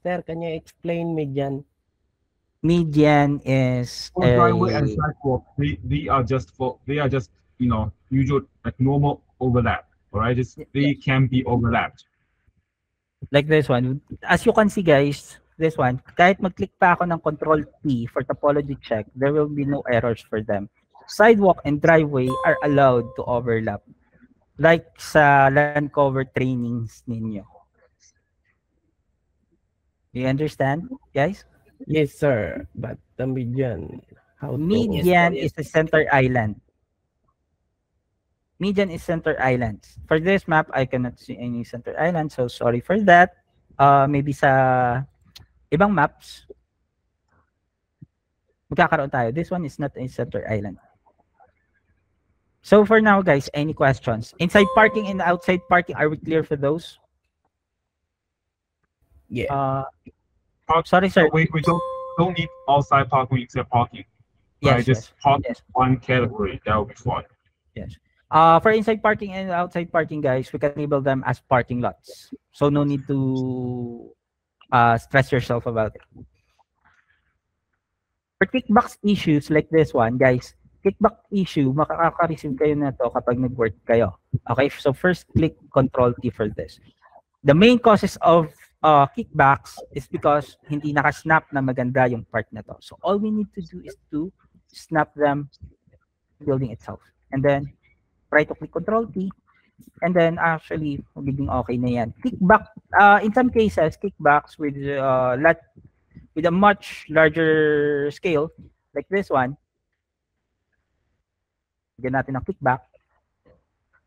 Sir, can you explain median? Median is For driveway and sidewalk, they are just usual like normal overlap. All right, they can be overlapped. like this one. As you can see guys, this one, kahit mag-click pa ako ng Control T for topology check, there will be no errors for them. Sidewalk and driveway are allowed to overlap. Like sa land cover trainings ninyo. Do you understand, guys? Yes, sir. But the median, how to... Median is a center island. Median is center islands. For this map, I cannot see any center island, so sorry for that. Maybe sa ibang maps, magkakaroon tayo. This one is not a center island. So for now, guys, any questions? Inside parking and outside parking, are we clear for those? Yeah. Sorry, sir. We don't need outside parking except parking. Yes, right? Just park yes. one category. That will be fine. Yes. For inside parking and outside parking, guys, we can label them as parking lots. So no need to stress yourself about it. For kickbacks issues like this one, guys, kickback issue, makaka-receive kayo na to kapag nag-work kayo. Okay, so first click Control T for this. The main causes of kickbacks is because hindi naka-snap na maganda yung part na to. So all we need to do is to snap them building itself. And then try to click Control T. And then actually, magiging okay na yan. Kickback, in some cases, kickbacks with a much larger scale, like this one, bigyan natin ng kickback.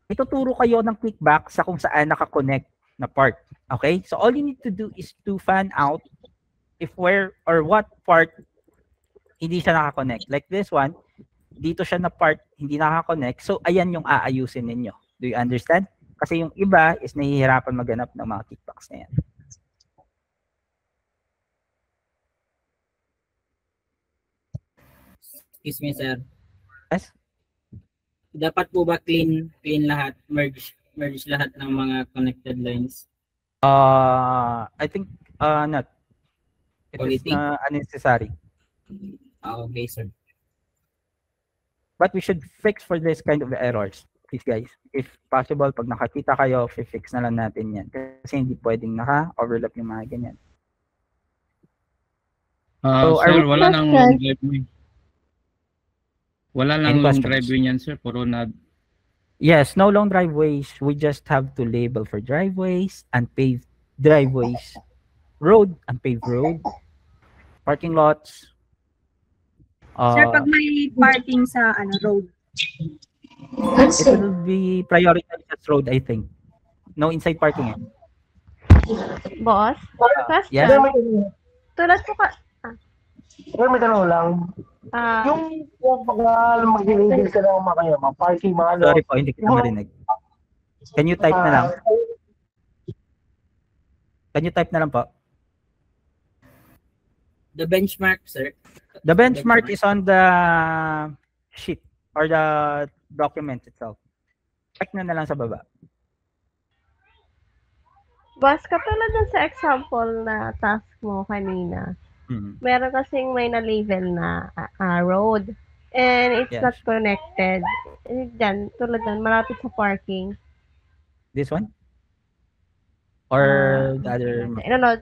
Ituturo kayo ng kickback sa kung saan nakakonect na part. Okay? So all you need to do is to fan out if where or what part hindi siya nakakonect. Like this one, dito siya na part hindi nakakonect. So ayan yung aayusin ninyo. Do you understand? Kasi yung iba is nahihirapan maghanap ng mga kickbacks na yan. Excuse me, sir. Yes? Dapat po ba clean lahat, merge lahat ng mga connected lines? I think not. It is unnecessary. Okay, sir. But we should fix for this kind of errors, please guys. If possible, pag nakakita kayo, fix na lang natin yan. Kasi hindi pwedeng naka-overlap yung mga ganyan. So, sir, wala nang long driveway. Wala lang long driveway niyan, sir. Puro na... Yes, no long driveways. We just have to label for driveways, unpaved driveways, road, unpaved road, parking lots. Sir, pag may parking sa road, it will be prioritized as road, I think. No inside parking. Boss? Question? Yes? Tulad po ka... Sir, may tanong lang. Yung pag mag-i-label ka ng mga parking, mga Sorry po, hindi kita marinig. Can you type na lang? Can you type na lang po? The benchmark, sir. The benchmark is on the sheet or the document itself. Check na lang sa baba. Boss, katulad dun sa example na task mo kanina, meron kasing may na-label na road and it's not connected. Diyan, tulad dun, malapit sa parking. This one? Or the other? No.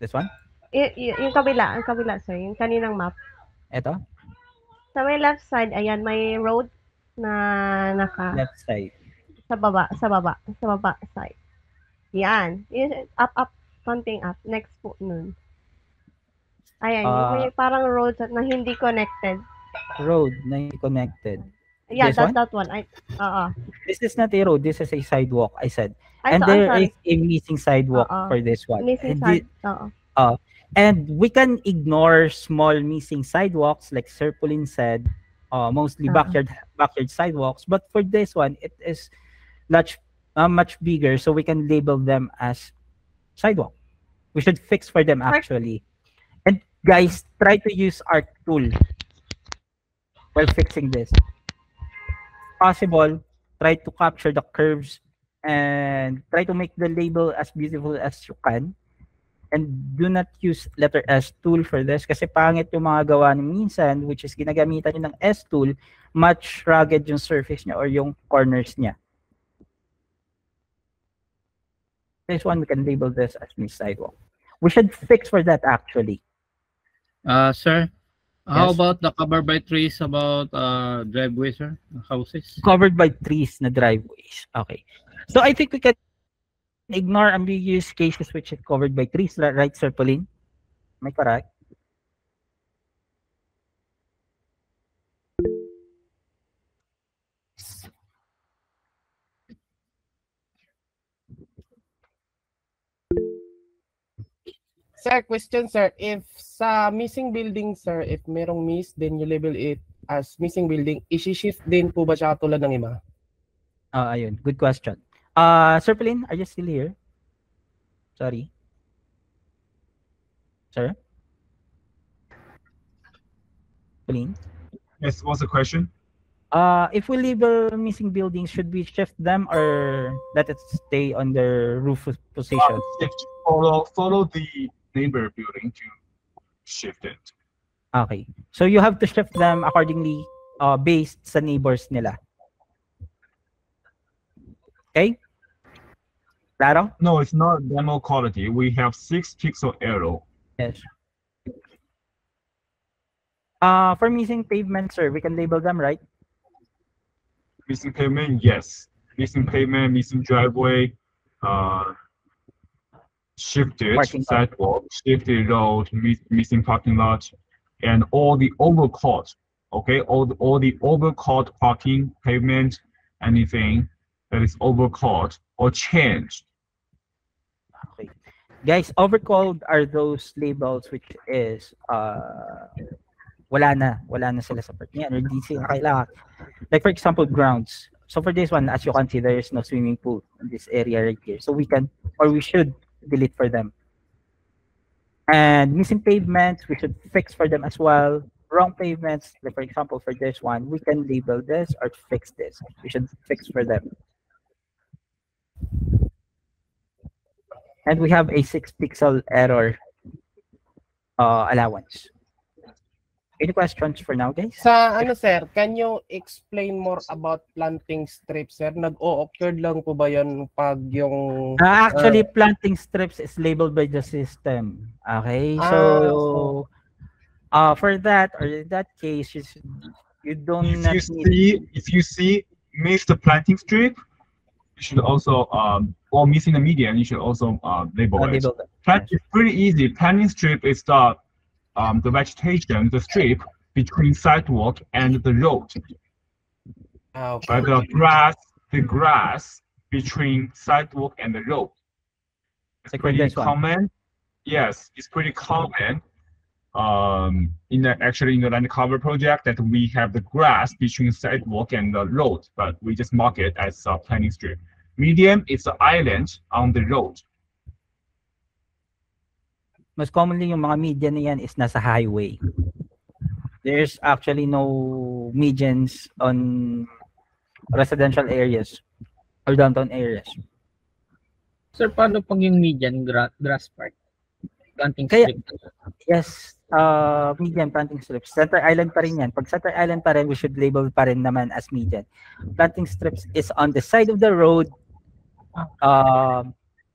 This one? Yung kabila, sir, yung kaninang map. Ito? Sa may left side, ayan, may road na naka... Left side. Sa baba side. Yan. Up, konting up. Next po nun. Ayan, yung parang road na hindi connected. Road na hindi connected. Yeah, that one. This is not a road. This is a sidewalk, I said. And there is a missing sidewalk for this one. Missing sidewalk. And we can ignore small missing sidewalks, like Sir Pauline said, mostly backyard sidewalks. But for this one, it is much bigger, so we can label them as sidewalk. We should fix for them actually. And guys, try to use Arc tool while fixing this. Possible, try to capture the curves and try to make the label as beautiful as you can. And do not use letter S tool for this kasi pangit yung mga gawa ni minsan, which is ginagamitan nyo ng S tool, much rugged yung surface niya or yung corners niya. This one, we can label this as missed sidewalk. We should fix for that actually. Sir, how Yes. about the cover by trees about driveways, sir? Houses? Covered by trees na driveways. Okay. So I think we can ignore ambiguous cases which is covered by trees, right, Sir Pauline? Am I correct? Sir, question sir, if sa missing building sir, if merong miss, then you label it as missing building, isi-shift din po ba siya tulad ng iba? Ayun. Good question. Sir Pauline, are you still here? Sorry. Sir? Pauline? Yes, what's the question? If we label missing buildings, should we shift them or let it stay on their roof position? Follow the neighbor building to shift it. Okay. So you have to shift them accordingly based sa neighbors nila. Okay? Claro? No, it's not demo quality. We have 6 pixel arrow. Yes. For missing pavement, sir, we can label them, right? Missing pavement, yes. Missing pavement, missing driveway, shifted Parking lot. sidewalk, shifted road, missing parking lot, and all the overcoat. Okay, all the overcoat parking, pavement, anything that is overcoat or changed. Okay. Guys, overcalled are those labels which is wala na sila sa part niyan or di sila kailangan. Like for example, grounds. So for this one, as you can see, there is no swimming pool in this area right here. So we can or we should delete for them. And missing pavements, we should fix for them as well. Wrong pavements, like for example, for this one, we can label this or fix this. We should fix for them. And we have a 6 pixel error allowance. Any questions for now, guys? Sa ano sir, can you explain more about planting strips sir? Nag-o-occur lang po ba yan pag yung... Actually, planting strips is labeled by the system. Okay, so for that or in that case, you don't If you see missed planting strip, you should also or missing a median, you should also label it. It's pretty easy. Planting strip is the vegetation, the strip between sidewalk and the road. Okay. But the grass between sidewalk and the road. It's pretty common. Yes, it's pretty common. In the land cover project that we have the grass between sidewalk and the road, but we just mark it as a planting strip. Medium is the island on the road. Mas commonly yung mga median na yan is nasa highway. There's actually no medians on residential areas or downtown areas. Sir, paano pag yung median grass part? Planting strip? Yes, median planting strips. Center Island pa rin yan. Pag Center Island pa rin, we should label pa rin naman as median. Planting strips is on the side of the road,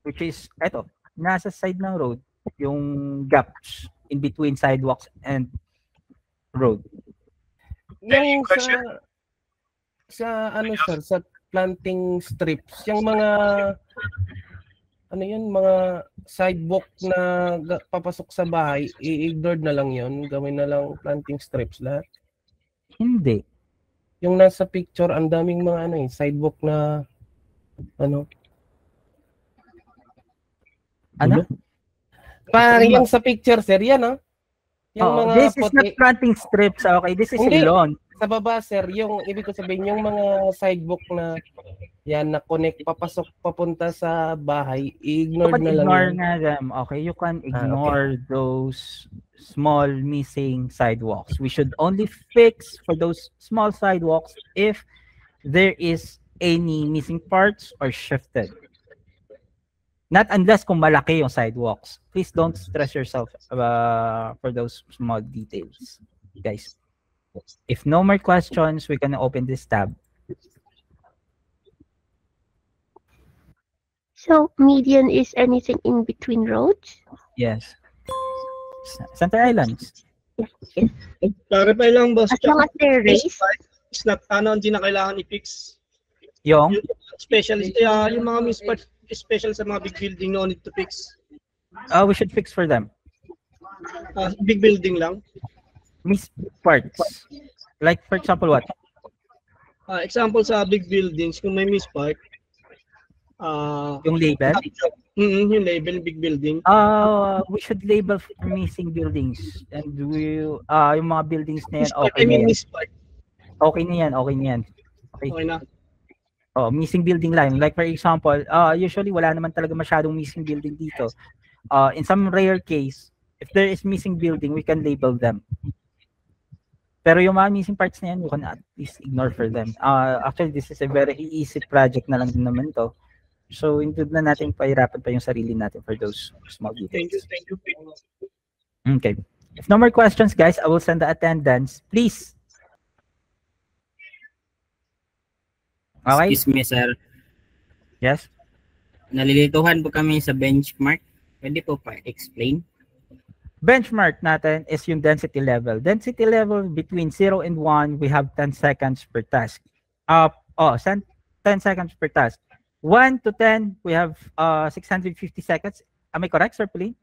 which is, eto, nasa side ng road, yung gaps in between sidewalks and road. Yung sa ano sir, sa planting strips, yung mga ano yun, mga sidewalk na papasok sa bahay, i-ignore na lang yun, gawin na lang planting strips lahat. Hindi. Yung nasa picture, ang daming mga ano sidewalk na ano? Ano? Parang yung sa picture, sir, yan, no? Yung mga this is not planting strips, okay? This is Hindi. lawn. Sa baba, sir, yung ibig ko sabihin, yung mga sidewalk na yan, na connect, papasok, papunta sa bahay, i-ignore na lang. Ignore nga them, okay? You can ignore those small missing sidewalks. We should only fix for those small sidewalks if there is any missing parts or shifted. Not unless kung malaki yung sidewalks. Please don't stress yourself for those small details, guys. If no more questions, we can open this tab. So median is anything in between roads? Yes. Center Islands. Yes. Clarify lang, boss. As long as they're raised. It's not, hindi na kailangan i-fix. Yung yung mga misspot, special sa mga big building, no need to fix. We should fix for them. Big building lang? Misparts. Like for example, what? Example sa big buildings, kung may misspot, yung label? Yung label, big building. We should label for missing buildings. And yung mga buildings na yan, okay na yan. Okay na yan, okay na yan. Okay na. Missing building line. Like for example, usually wala naman talaga masyadong missing building dito. In some rare case, if there is missing building, we can label them. Pero yung mga missing parts na yan, you can at least ignore for them. Actually, this is a very easy project na lang din naman to. So, hindi na natin pahirapan pa yung sarili natin for those small details. Thank you. Okay. If no more questions, guys, I will send the attendance. Please. Okay. Excuse me, sir. Yes? Nalilituhan po kami sa benchmark. Pwede po pa-explain? Benchmark natin is yung density level. Density level between 0 and 1, we have 10 seconds per task. 10 seconds per task. 1 to 10, we have 650 seconds. Am I correct, Sir Pauline?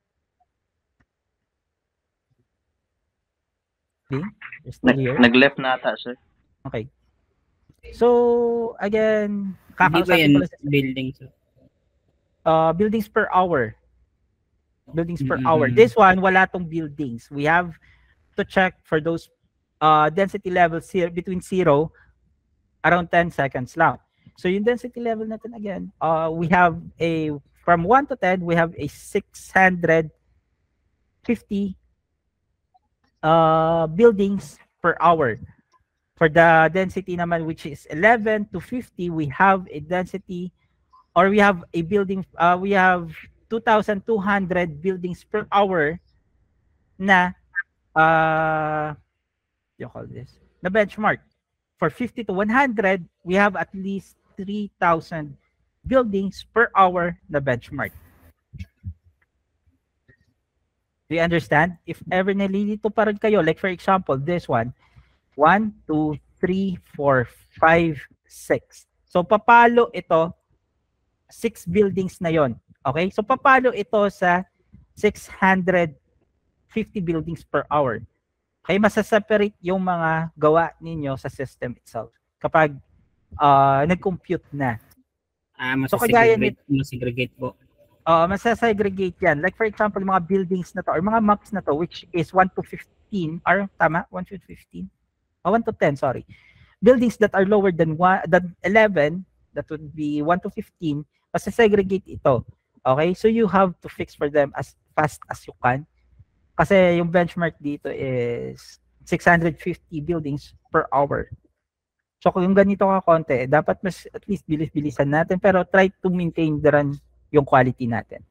You're still here? Nag-left na ata, sir. Okay. So, again, buildings. Buildings per hour. Buildings per hour. This one, wala tong buildings. We have to check for those density levels here between 0 around 10 seconds lang. So, yung density level natin again, we have from 1 to 10, we have a 650 buildings per hour. For the density naman, which is 11 to 50, we have a density, or we have a building, we have 2,200 buildings per hour na, you call this, na benchmark. For 50 to 100, we have at least 3,000 buildings per hour na benchmark. Do you understand? If ever nalilito pa rin kayo, like for example, this one, 1, 2, 3, 4, 5, 6. So, papalo ito, 6 buildings na yon. Okay? So, papalo ito sa 650 buildings per hour. Okay? Masaseparate yung mga gawa ninyo sa system itself kapag nag-compute na. So, kagaya masasegregate po. Masasegregate yan. Like for example, mga buildings na to, or mga maps na to, which is 1 to 15, or tama? 1 to 15? 1 to 10, sorry. Buildings that are lower than 11, that would be 1 to 15, masasegregate ito. Okay? So you have to fix for them as fast as you can. Kasi yung benchmark dito is 650 buildings per hour. So kung ganito ka konti, dapat mas at least bilis-bilisan natin, pero try to maintain yung quality natin.